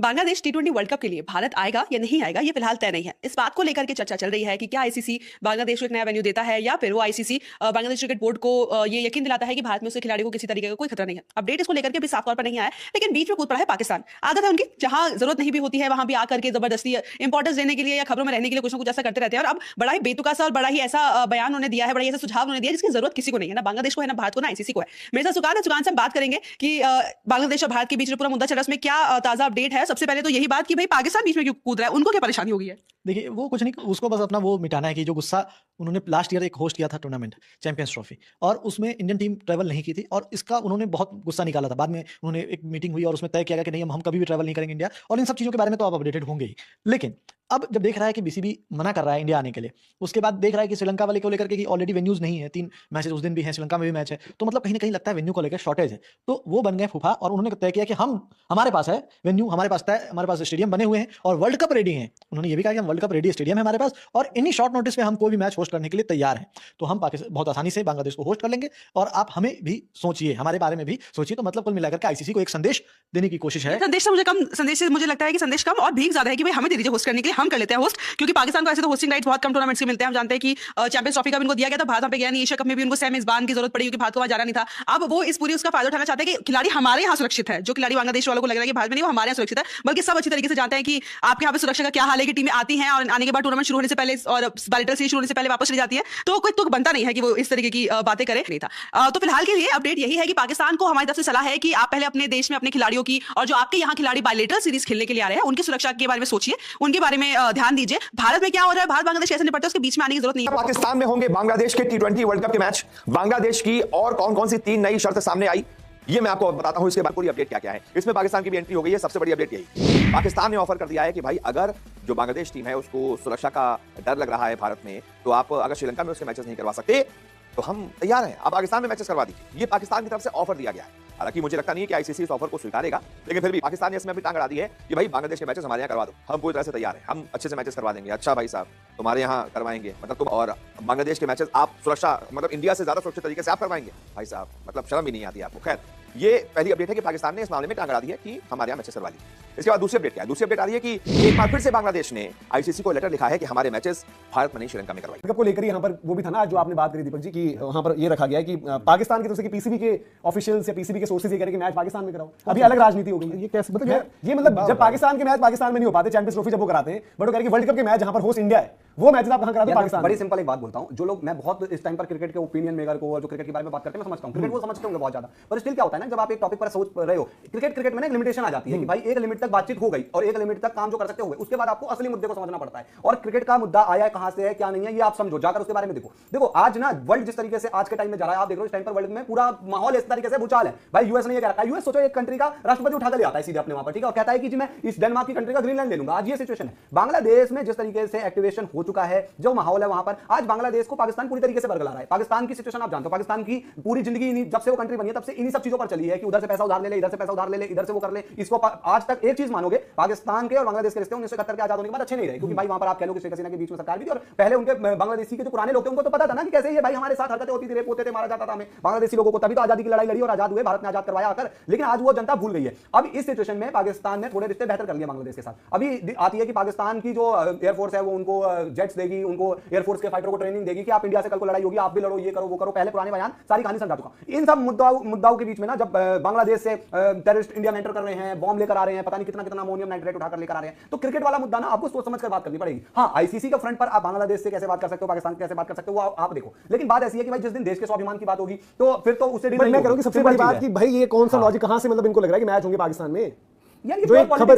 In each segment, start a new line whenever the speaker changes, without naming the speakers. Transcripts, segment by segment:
बांग्लादेश टी20 world cup के लिए भारत आएगा या नहीं आएगा ये फिलहाल तय नहीं है। इस बात को लेकर के चर्चा चल रही है कि क्या आईसीसी बांग्लादेश को एक नया वेन्यू देता है या फिर वो आईसीसी बांग्लादेश क्रिकेट बोर्ड को ये यकीन दिलाता है कि भारत में उसके खिलाड़ी को किसी तरीके का कोई खतरा नहीं है। अपडेट इसको लेकर के भी साफ तौर पर नहीं आया, लेकिन बीच में कूद पड़ा है पाकिस्तान। आदत है उनकी, जहां जरूरत नहीं भी होती है वहां भी आकर के जबरदस्ती इंपॉर्टेंस देने के लिए या खबरों में रहने के लिए कुछ ना कुछ ऐसा करते रहते हैं। और अब बड़ा ही बेतुका सा और बड़ा ही ऐसा बयान उन्होंने दिया है, बड़ा ही ऐसा सुझाव उन्होंने दिया जिसकी जरूरत किसी को नहीं है, ना बांग्लादेश को है, ना भारत को, ना आईसीसी को है। मेरे साथ सुकान है, सुकान से हम बात करेंगे कि बांग्लादेश और भारत के बीच में पूरा मुद्दा चल रहा है, उसमें क्या ताजा अपडेट है। सबसे पहले तो यही बात कि भाई पाकिस्तान बीच में क्यों कूद रहा है, उनको क्या परेशानी हो गई है?
देखिए, वो कुछ नहीं, उसको बस अपना वो मिटाना है कि जो गुस्सा उन्होंने लास्ट ईयर एक होस्ट किया था टूर्नामेंट चैंपियंस ट्रॉफी, और उसमें इंडियन टीम ट्रैवल नहीं की थी, और इसका उन्होंने बहुत गुस्सा निकाला था। बाद में उन्होंने एक मीटिंग हुई और उसमें तय किया गया कि नहीं, हम कभी भी ट्रैवल नहीं करेंगे इंडिया, और इन सब चीज़ों के बारे में तो आप अपडेटेड होंगे ही। लेकिन अब जब देख रहा है कि बीसीबी मना कर रहा है इंडिया आने के लिए, उसके बाद देख रहा है कि श्रीलंका वाले को लेकर के ऑलरेडी वेन्यूज नहीं है, 3 मैचेस उस दिन भी हैं, श्रीलंका में भी मैच है, तो मतलब कहीं ना कहीं लगता है वेन्यू को लेकर शॉर्टेज है। तो वो बन गए फूफा, और उन्होंने तय किया कि हमारे पास है वेन्यू, हमारे पास तय, हमारे पास स्टेडियम बने हुए हैं और वर्ल्ड कप रेडी हैं। उन्होंने ये भी कहा कि हम वर्ल्ड कप रेडी स्टेडियम है हमारे पास, और इन्हीं शॉर्ट नोटिस में हम कोई भी मैच होस्ट करने के लिए तैयार हैं। तो हम पाकिस्तान बहुत आसानी से बांग्लादेश को होस्ट कर लेंगे, और आप हमें भी सोचिए, हमारे बारे में भी सोचिए। तो मतलब कुल मिलाकर के आईसीसी को एक संदेश देने की कोशिश है।
संदेश से मुझे कम, संदेश से मुझे लगता है कि संदेश कम और भीख ज्यादा है कि भाई हमें दे दीजिए होस्ट करने के लिए, हम कर लेते हैं होस्ट, क्योंकि पाकिस्तान को ऐसे तो होस्टिंग राइट्स बहुत कम टूर्नामेंट्स के मिलते हैं। हम जानते हैं कि चैंपियंस ट्रॉफी का भी इनको दिया गया था, भारत पे गया नहीं, एशिया कप में भी उनको सेम मेजबान की जरूरत पड़ी क्योंकि भारत को वहां जाना नहीं था। अब वो इस पूरी उसका फायदा उठाना चाहते हैं कि खिलाड़ी हमारे यहाँ सुरक्षित है। जो खिलाड़ी बांग्लादेश वालों को लग रहा है कि भारत में नहीं, वो हमारे यहाँ सुरक्षित है, बल्कि सब अच्छी तरीके से जानते हैं कि आपके यहाँ पे सुरक्षा का क्या हाल है, कि टीमें आती हैं और आने के बाद टूर्नामेंट शुरू होने से पहले और बैलेटर सीरीज शुरू होने से पहले वापस चली जाती है। तो कोई तुक बनता नहीं है कि वो इस तरीके की बातें करे, नहीं था। तो फिलहाल के लिए अपडेट यही है कि पाकिस्तान को हमारी तरफ से सलाह है कि आप पहले अपने देश में अपने खिलाड़ियों की, और जो आपके यहाँ खिलाड़ी बायलेटरल सीरीज खेलने के लिए आ रहे हैं, उनकी सुरक्षा के बारे में सोचिए, उनके बारे में ध्यान दीजिए। भारत में क्या हो रहा है, भारत बांग्लादेश कैसे निपटते हैं, उसके बीच में आने की जरूरत नहीं है।
पाकिस्तान में होंगे बांग्लादेश के टी20 वर्ल्ड कप के मैच। बांग्लादेश की और कौन कौन सी 3 नई शर्त सामने आई, ये मैं आपको बताता हूं। इसके बाद पूरी अपडेट क्या क्या है, इसमें पाकिस्तान की भी एंट्री हो गई है। सबसे बड़ी अपडेट यही, पाकिस्तान ने ऑफर कर दिया है कि भाई अगर जो बांग्लादेश टीम है उसको सुरक्षा का डर लग रहा है भारत में, तो आप अगर श्रीलंका में उसके मैचेस नहीं करवा सकते तो हम तैयार हैं, आप पाकिस्तान में मैचेस करवा दीजिए। ये पाकिस्तान की तरफ से ऑफर दिया गया है। हालांकि मुझे लगता नहीं है कि आईसीसी इस ऑफर को स्वीकारेगा, लेकिन फिर भी पाकिस्तान ने इसमें अपनी टांग अड़ा दी है कि भाई बांग्लादेश के मैचेस हमारे यहाँ करवा दो, हम पूरी तरह से तैयार हैं, हम अच्छे से मैचेस करवा देंगे। अच्छा भाई साहब, तुम्हारे यहाँ करवाएंगे मतलब तुम, और बांग्लादेश के मैचेस आप सुरक्षा मतलब इंडिया से ज्यादा सुरक्षित तरीके से आप करवाएंगे। भाई साहब मतलब शर्म ही नहीं आती आपको। खैर, ये पहली अपडेट है कि पाकिस्तान ने इस मामले में टांग अड़ा दी है कि हमारे यहाँ मैचेस करवा लीजिए। इसके बाद दूसरी अपडेट क्या है, दूसरी अपडेट आ रही है कि एक बार फिर से बांग्लादेश ने आईसीसी को लेटर लिखा है कि हमारे मैचेस भारत में नहीं श्रीलंका में करवाइए।
को लेकर यहाँ पर वो भी था ना जो आपने बात करी दीपक जी की, वहां पर ये रखा गया है कि पाकिस्तान की तरफ से पीसीबी के ऑफिशियल्स या पीसीबी के सोर्सेज ये कह रहे हैं कि मैच पाकिस्तान में कराओ। अभी अलग राजनीति हो गई। ये कैसे मतलब, ये मतलब जब पाकिस्तान के मैच पाकिस्तान में नहीं हो पाते, चैंपियंस ट्रॉफी जब वो कराते हैं, बट वो कह रहे हैं वर्ल्ड कप के मैच जहां पर होस्ट इंडिया है वो मैचेस आप कहां कराते हैं, पाकिस्तान।
बड़ी सिंपल एक बात बोलता हूं, जो लोग, मैं बहुत इस टाइम पर क्रिकेट के ओपिनियन मेकर को और जो क्रिकेट के बारे में बात करते हैं मैं समझता हूं, क्रिकेट वो समझते होंगे बहुत ज्यादा, पर स्टिल क्या होता है ना, जब आप एक टॉपिक पर सोच रहे हो, क्रिकेट में ना एक लिमिटेशन आ जाती है कि भाई एक लिमिट तक बातचीत हो गई और एक लिमिट तक काम जो कर सकते हो, उसके बाद आपको असली मुद्दे को समझना पड़ता है। और क्रिकेट का मुद्दा आया है, कहां से है, क्या नहीं है, ये आप समझो, जाकर उसके बारे में देखो। आज ना वर्ल्ड जिस तरीके से आज के टाइम में जा रहा है, आप देख रहे हो इस टाइम पर वर्ल्ड में पूरा माहौल इस तरीके से भूचाल है। भाई यूएस ने ये कह रखा है, यूएस सोचो एक कंट्री का राष्ट्रपति उठाकर ले आता है सीधे अपने वहां पर, ठीक है, और कहता है कि जी मैं इस डेनमार्क की कंट्री का ग्रीनलैंड ले लूंगा। आज ये सिचुएशन है बांग्लादेश में, जिस तरीके से एक्टिवेशन हो चुका है, जो माहौल है वहां पर, आज बांग्लादेश को पाकिस्तान पूरी तरीके से बरगला रहा है। पाकिस्तान की सिचुएशन आप जानते हो, पाकिस्तान की पूरी जिंदगी जब से वो कंट्री बनी है तब से इन्हीं सब चीजों पर चली है कि उधर से पैसा उधार ले ले, इधर से पैसा उधार ले ले, इधर से वो कर ले इसको। आज तक एक चीज मानोगे, पाकिस्तान के और बांग्लादेश के रिश्ते 1971 के आजाद होने के बाद अच्छे नहीं रहे, क्योंकि भाई वहां पर आप कह लो कि शेख हसीना के बीच में सरकार भी थी, और पहले उनके बांग्लादेशी के जो पुराने लोग थे उनको तो पता था ना कि कैसे ये भाई हमारे साथ हरकतें होती थी, रेप होते थे, मारा जाता था हमें बांग्लादेशी लोगों को, तभी तो आजादी की लड़ाई लड़ी और आजाद हुए, भारत ने आजाद करवाया आकर। लेकिन आज वो जनता भूल गई है। अब इस सिचुएशन में पाकिस्तान ने थोड़े रिश्ते बेहतर कर लिए बांग्लादेश के साथ। अभी आती है कि पाकिस्तान की जो एयरफोर्स है वो उनको जेट्स देगी, उनको एयरफोर्स के फाइटरों को ट्रेनिंग देगी कि आप इंडिया से कल को लड़ाई होगी, आप भी लड़ो, ये करो वो करो। पहले पुराने बयान सारी कहानी समझा चुका। इन सब मुद्दाओं के बीच में ना, जब बांग्लादेश से टेररिस्ट इंडिया में एंटर कर रहे हैं, बॉम्ब लेकर आ रहे हैं, पता नहीं कितना कितना अमोनियम नाइट्रेट उठाकर लेकर आ रहे हैं, तो क्रिकेट वाला मुद्दा ना आपको सोच समझ कर बात करनी पड़ेगी। हाँ, आईसीसी के फ्रंट पर आप बांग्लादेश से कैसे बात कर सकते हो, पाकिस्तान कैसे बात कर सकते हो, वो आप देखो। लेकिन बात ऐसी है कि भाई जिस दिन देश के स्वाभिमान की बात होगी तो फिर तो उससे डील नहीं करूंगी। सबसे बड़ी बात कि भाई ये कौन सा लॉजिक कहां से मतलब इनको लग रहा है कि मैच होंगे पाकिस्तान में। जो एक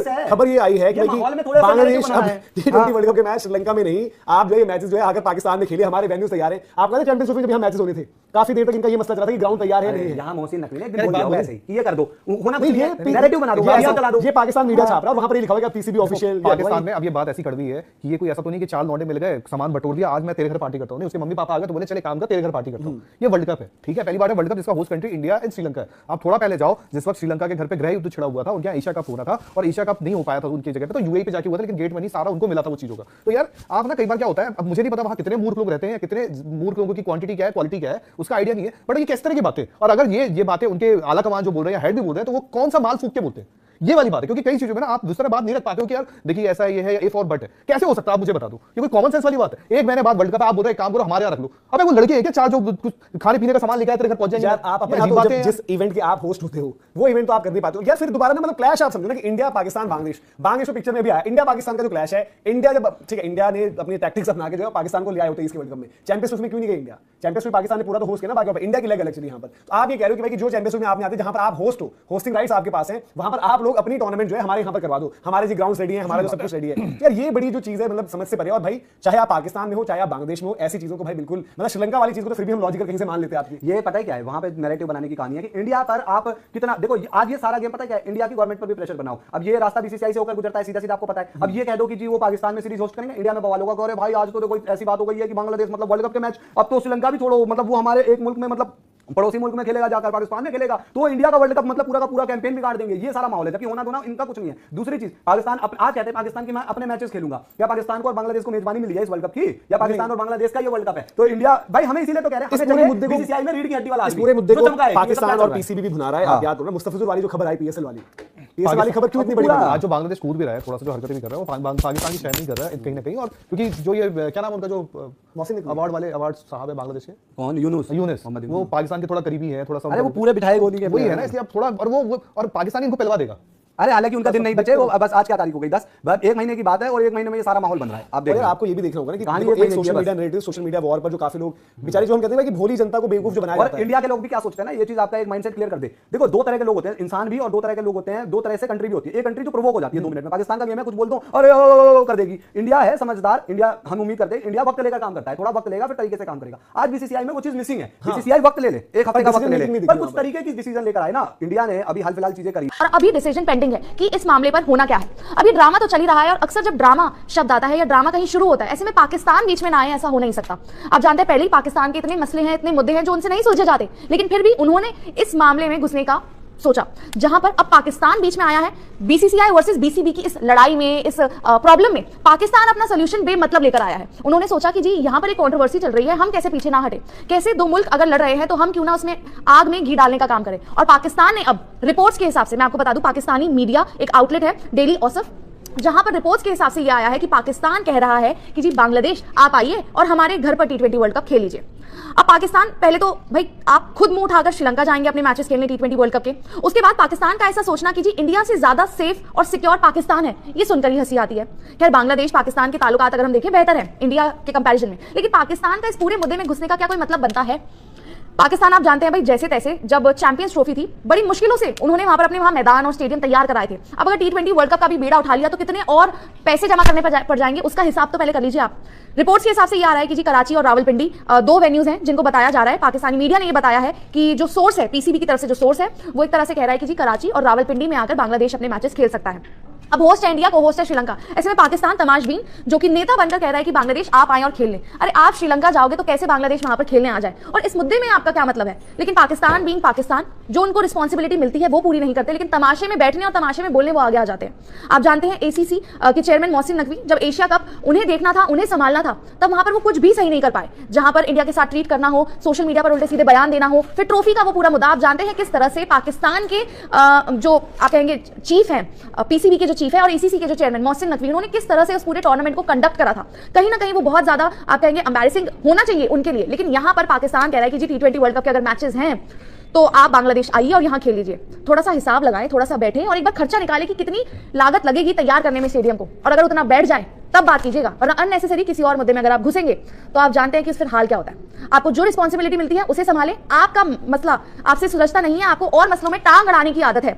खबर ये आई है कि बांग्लादेश अब टी20 वर्ल्ड कप के मैच श्रीलंका में नहीं, आप जो ये मैचेस जो है अगर पाकिस्तान में खेले, हमारे वेन्यूज तैयार है। आप कहते हैं चैंपियंस ट्रॉफी में जब यहाँ मैचेस होने थे, काफी देर तक इनका ये मसला चला था कि ग्राउंड तैयार है नहीं है। यहाँ मोहसिन नकवी ने बोल दिया वैसे ही, ये कर दो, होना चाहिए, नैरेटिव बना दो, चला दो।
ये पाकिस्तान मीडिया छाप रहा है, वहां पर ये लिखा हुआ है पीसीबी ऑफिशियल
पाकिस्तान में। अब ये बात ऐसी कड़वी है कि ये कोई ऐसा तो नहीं कि 4 लौंडे मिल गए, सामान बटोर दिया, आज मैं तेरे घर पार्टी करता हूँ। उसके मम्मी पापा आ गए तो बोले चले काम कर, तेरे घर पार्टी करता हूँ। ये वर्ल्ड कप है, ठीक है, पहली बार है वर्ल्ड कप जिसका host country India and Sri Lanka है। आप थोड़ा पहले जाओ, जिस वक्त श्रीलंका के घर पे गृह युद्ध छिड़ा हुआ था, उनके यहाँ एशिया कप हो रहा था और एशिया कप नहीं हो पाया था उनकी जगह पे, तो यूएई पे जाके हुआ था, लेकिन गेट मनी सारा उनको मिला था वो चीजों का। तो यार आप ना कई बार क्या होता है, अब मुझे नहीं पता वहां कितने मूर्ख लोग रहते हैं, कितने मूर्ख लोगों की क्वांटिटी क्या है, क्वालिटी क्या है, उसका आइडिया नहीं है, बट ये किस तरह की बातें, और अगर ये बातें उनके आला कमान जो बोल रहे हैं, हेड भी बोल रहे हैं, तो वो कौन सा माल फूक के बोलते हैं, ये वाली बात है। क्योंकि कई चीजों में ना आप दूसरा बात नहीं रख पाते हो कि यार देखिए ऐसा ये है, इफ और बट है, कैसे हो सकता है आप मुझे बता दो, ये कोई कॉमन सेंस वाली बात है। एक महीने बाद वर्ल्ड कप आप बोल रहे हैं काम करो हमारे यहाँ रख लो, अबे वो लड़के हैं क्या चार जो कुछ खाने पीने का सामान लेकर तेरे घर पहुंच जाएंगे?
यार आप अपने तो जिस इवेंट के आप होस्ट होते हो वो इवेंट तो आप कर नहीं पाते हो यार, फिर दोबारा ना मतलब क्लैश आप समझो ना कि इंडिया पाकिस्तान बांग्लादेश पिक्चर में भी आया, इंडिया पाकिस्तान का जो क्लैश है, इंडिया जब ठीक है इंडिया ने अपनी टैक्टिक्स अपना के जो पाकिस्तान को ले आए होते इसके वर्ल्ड कप में, चैंपियंस में क्यों नहीं गए इंडिया? चैंपियंस में पाकिस्तान ने पूरा तो होस्ट किया ना, बाकी इंडिया की लेग अलग चली यहाँ पर। तो आप ये कह रहे हो कि भाई जो चैंपियंस में आप नहीं आते, जहां पर आप होस्ट हो, होस्टिंग राइट्स आपके पास हैं, वहां पर आप लोग अपनी टूर्नामेंट जो है हमारे यहाँ पर करवा दो, हमारे जी ग्राउंड रेडी है, हमारा जो सब कुछ रेडी है। यार ये बड़ी जो चीज है मतलब समझ से परे। और भाई चाहे आप पाकिस्तान में हो चाहे आप बांग्लादेश में हो, ऐसी चीजों को भाई बिल्कुल मतलब श्रीलंका वाली चीज को तो फिर भी हम लॉजिकल कहीं से मान लेते हैं आपकी।
ये पता है क्या है, वहां पे नैरेटिव बनाने की कहानी है कि इंडिया पर आप कितना देखो, आज ये सारा गेम पता है क्या है, इंडिया की गवर्नमेंट पर भी प्रेशर बनाओ। अब ये रास्ता बीसीसीआई से होकर गुजरता है, सीधा सीधा आपको पता है। अब ये कह दो कि जी वो पाकिस्तान में सीरीज होस्ट करेंगे, इंडिया में बवाल होगा, अरे भाई आज तो कोई ऐसी बात हो गई है कि बांग्लादेश मतलब वर्ल्ड कप के मैच, अब तो श्रीलंका भी छोड़ो, मतलब वो हमारे एक मुल्क में मतलब पड़ोसी मुल्क में खेलेगा, जाकर पाकिस्तान में खेलेगा, तो इंडिया का वर्ल्ड कप मतलब पूरा का पूरा कैंपेन बिगाड़ देंगे। ये सारा माहौल है, जबकि होना दोना इनका कुछ नहीं है। दूसरी चीज, पाकिस्तान आज कहते हैं पाकिस्तान की मैं अपने मैचेस खेलूंगा, क्या पाकिस्तान को और बांग्लादेश को मेजबानी मिली है इस वर्ल्ड कप की, या पाकिस्तान और बांग्लादेश का ये वर्ल्ड कप है? तो इंडिया भाई हमें इसीलिए तो कह रहे हैं,
इस पूरे मुद्दे को
बीसीसीआई में रीढ़ की हड्डी वाला,
इस पूरे मुद्दे को पाकिस्तान और पीसीबी भी भुना रहा है। आप याद करो मुस्तफिजुर वाली जो खबर आई पीएसएल वाली खबर क्यों इतनी बड़ी?
आज जो बांग्लादेश कूद भी रहा है, थोड़ा सा जो हरकतें भी कर रहा है, वो पाकिस्तान की शहर नहीं कर रहा है कहीं ना कहीं। और क्योंकि जो ये क्या नाम उनका जो
मौसम
अवार्ड वाले अवार्ड साहब है बांग्लादेश के,
कौन? यूनुस,
वो पाकिस्तान के थोड़ा करीबी है, थोड़ा सा
अरे वो पूरे बिठाए गोली के
वही है ना, इसलिए आप थोड़ा और पाकिस्तान इनको पिलवा देगा।
अरे हालांकि उनका दिन नहीं बचे, वो बस आज क्या तारीख हो गई 10, बस एक महीने की बात है और एक महीने में ये सारा माहौल बन रहा है। आप देखो
आपको ये भी देखना होगा ना कि
कहानी
एक social media narrative, social media war पर जो काफी लोग बेचारे जो हम कहते हैं कि भोली जनता को बेवकूफ जो बनाया जाता है।
इंडिया के लोग भी क्या सोचते हैं ना, ये चीज आपका एक माइंडसेट क्लियर कर दे। देखो दो तरह के लोग होते हैं, इंसान भी, और दो तरह के लोग होते हैं, दो तरह से कंट्री भी होती है। एक कंट्री जो प्रोवोक हो जाती है 2 मिनट में, पाकिस्तान का गेम है, कुछ बोल दो अरे ओ कर देगी। इंडिया है समझदार, इंडिया हम उम्मीद करते हैं इंडिया वक्त लेकर काम करता है, थोड़ा वक्त लेगा फिर तरीके से काम करेगा। आज बीसीसीआई में वो चीज मिसिंग है, बीसीसीआई वक्त ले, एक हफ्ते का वक्त ले ले, पर कुछ तरीके की डिसीजन लेकर आए ना इंडिया ने, अभी हाल फिलहाल चीजें करी
और अभी डिसीजन पेंडिंग है कि इस मामले पर होना क्या है। अभी ड्रामा तो चल ही रहा है, और अक्सर जब ड्रामा शब्द आता है या ड्रामा कहीं शुरू होता है, ऐसे में पाकिस्तान बीच में ना आए, ऐसा हो नहीं सकता। आप जानते हैं पहले ही पाकिस्तान के इतने मसले हैं, इतने मुद्दे हैं जो उनसे नहीं सुलझे जाते, लेकिन फिर भी उन्होंने इस मामले में घुसने का सोचा, जहां पर अब पाकिस्तान बीच में आया है। बीसीसीआई वर्सेस बीसीबी की इस लड़ाई में, इस प्रॉब्लम में पाकिस्तान अपना सोल्यूशन बेमतलब लेकर आया है। उन्होंने सोचा कि जी यहां पर एक कंट्रोवर्सी चल रही है, हम कैसे पीछे ना हटे, कैसे दो मुल्क अगर लड़ रहे हैं तो हम क्यों ना उसमें आग में घी डालने का काम करें। और पाकिस्तान ने अब रिपोर्ट्स के हिसाब से, मैं आपको बता दूं, पाकिस्तानी मीडिया एक आउटलेट है डेली औसफ, जहां पर रिपोर्ट्स के हिसाब से ये आया है कि पाकिस्तान कह रहा है कि जी बांग्लादेश आप आइए और हमारे घर पर T20 वर्ल्ड कप खेल लीजिए। अब पाकिस्तान पहले तो भाई आप खुद मुंह उठाकर श्रीलंका जाएंगे अपने मैचेस खेलने T20 वर्ल्ड कप के, उसके बाद पाकिस्तान का ऐसा सोचना कि जी इंडिया से ज्यादा सेफ और सिक्योर पाकिस्तान है, ये सुनकर ही हंसी आती है। खैर बांग्लादेश पाकिस्तान के ताल्लुकात अगर हम देखें बेहतर है इंडिया के कंपैरिजन में, लेकिन पाकिस्तान का इस पूरे मुद्दे में घुसने का क्या कोई मतलब बनता है? पाकिस्तान आप जानते हैं भाई जैसे तैसे, जब चैंपियंस ट्रॉफी थी बड़ी मुश्किलों से उन्होंने वहां पर अपने वहां मैदान और स्टेडियम तैयार कराए थे। अब अगर T20 वर्ल्ड कप का भी बेड़ा उठा लिया तो कितने और पैसे जमा करने पड़ जाएंगे, उसका हिसाब तो पहले कर लीजिए आप। रिपोर्ट्स के हिसाब से ये आ रहा है कि जी कराची और रावलपिंडी 2 वेन्यूज हैं जिनको बताया जा रहा है। पाकिस्तानी मीडिया ने ये बताया है कि जो सोर्स है पीसीबी की तरफ से, जो सोर्स है वो एक तरह से कह रहा है कि जी कराची और रावलपिंडी में आकर बांग्लादेश अपने मैचेस खेल सकता है। अब होस्ट है इंडिया, को होस्ट है श्रीलंका। ऐसे में पाकिस्तान तमाशबीन जो कि नेता बनकर कह रहा है कि बांग्लादेश आप आए और खेल लें। अरे आप श्रीलंका जाओगे तो कैसे बांग्लादेश वहां पर खेलने आ जाए, और इस मुद्दे में आपका क्या मतलब है? लेकिन पाकिस्तान बीइंग पाकिस्तान, जो उनको रिस्पॉन्सिबिलिटी मिलती है वो पूरी नहीं करते, लेकिन तमाशे में बैठने और तमाशे में बोलने वो आगे आ जाते हैं। आप जानते हैं एसीसी के चेयरमैन मोहसिन नकवी, जब एशिया कप उन्हें देखना था, उन्हें संभालना था, तब वहां पर वो कुछ भी सही नहीं कर पाए। जहां पर इंडिया के साथ ट्रीट करना हो, सोशल मीडिया पर उल्टे सीधे बयान देना हो, फिर ट्रॉफी का वो पूरा मुद्दा, आप जानते हैं किस तरह से पाकिस्तान के जो आप कहेंगे चीफ हैं, पीसीबी के जो चीफ है और एसीसी के जो चेयरमैन मोहसिन नकवी, उन्होंने किस तरह से उस पूरे टूर्नामेंट को कंडक्ट करा था। कहीं ना कहीं वो बहुत ज्यादा आप कहेंगे एम्बैरेसिंग होना चाहिए उनके लिए, लेकिन यहां पर पाकिस्तान कह रहा है कि जी T20 वर्ल्ड कप के अगर मैचेस हैं तो आप बांग्लादेश आइए और यहां खेल लीजिए। थोड़ा सा हिसाब लगाएं, थोड़ा सा बैठें और एक बार खर्चा निकालें कि कितनी लागत लगेगी तैयार करने में स्टेडियम को, और अगर उतना बैठ जाए तब बात कीजिएगा, वरना अननेसेसरी किसी और मुद्दे में अगर आप घुसेंगे तो आप जानते हैं कि फिर हाल क्या होता है। आपको जो रिस्पॉन्सिबिलिटी मिलती है उसे संभालें, आपका मसला आपसे सुलझता नहीं है, आपको और मसलों में टांग अड़ाने की आदत है,